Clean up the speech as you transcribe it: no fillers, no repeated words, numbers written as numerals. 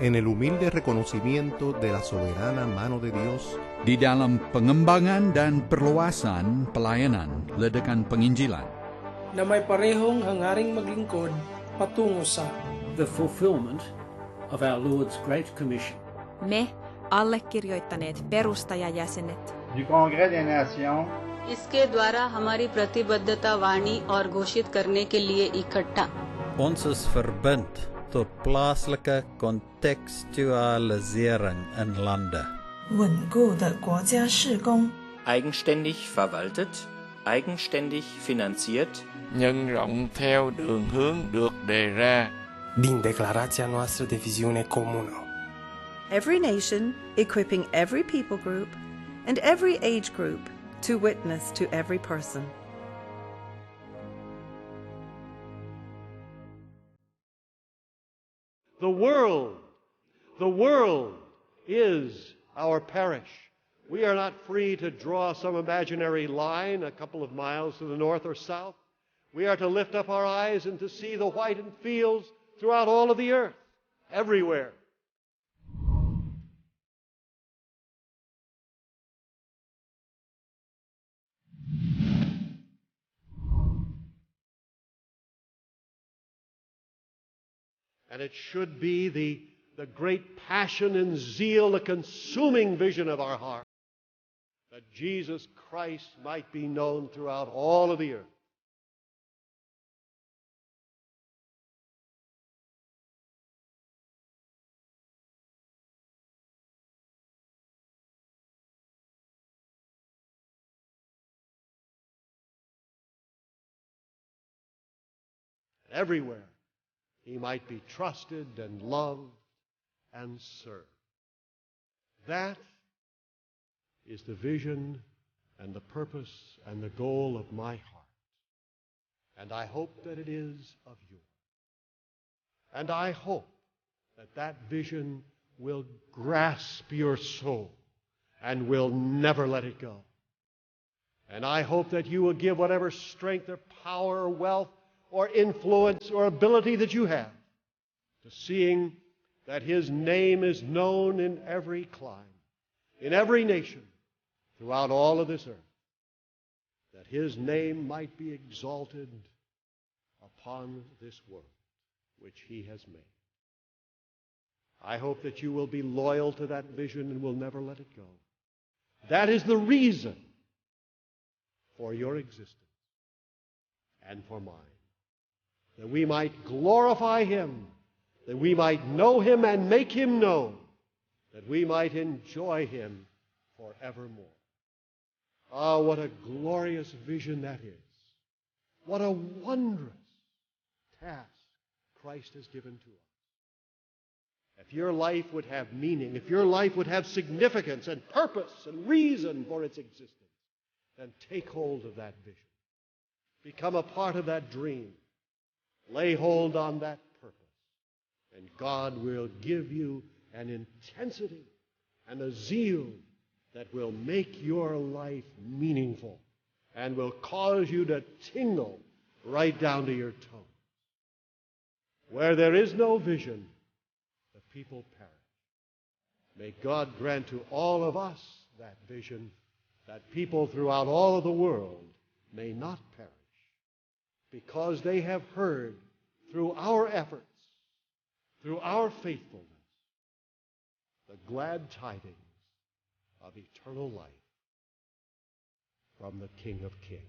en el humilde reconocimiento de la soberana mano de Dios di dalam pengembangan dan perluasan pelayanan ledakan penginjilan, na may parehong hangaring maglingkod patungo sa the fulfillment of our Lord's Great Commission. Me, allekirjoittaneet perustajajäsenet, du Congrès des Nations, इसके द्वारा हमारी प्रतिबद्धता वाणी और घोषित करने के लिए इकट्ठा. Ons is verbind tot plaaslike kontekstualisering in lande. 稳固的国家事工 eigenständig verwaltet, eigenständig finanziert, nhân rộng theo đường hướng được đề ra, din declarația noastră de viziune comună. Every nation, equipping every people group and every age group to witness to every person. The world is our parish. We are not free to draw some imaginary line a couple of miles to the north or south. We are to lift up our eyes and to see the whitened fields throughout all of the earth, everywhere. And it should be the great passion and zeal, the consuming vision of our heart, that Jesus Christ might be known throughout all of the earth. Everywhere He might be trusted and loved and served. That is the vision and the purpose and the goal of my heart. And I hope that it is of yours. And I hope that that vision will grasp your soul and will never let it go. And I hope that you will give whatever strength or power or wealth or influence or ability that you have to seeing that His name is known in every clime, in every nation, throughout all of this earth, that His name might be exalted upon this world which He has made. I hope that you will be loyal to that vision and will never let it go. That is the reason for your existence and for mine. That we might glorify Him, that we might know Him and make Him known, that we might enjoy Him forevermore. Ah, what a glorious vision that is. What a wondrous task Christ has given to us. If your life would have meaning, if your life would have significance and purpose and reason for its existence, then take hold of that vision. Become a part of that dream. Lay hold on that purpose. And God will give you an intensity and a zeal that will make your life meaningful and will cause you to tingle right down to your toes. Where there is no vision, the people perish. May God grant to all of us that vision, that people throughout all of the world may not perish, because they have heard through our efforts, through our faithfulness, the glad tidings of eternal life from the King of Kings.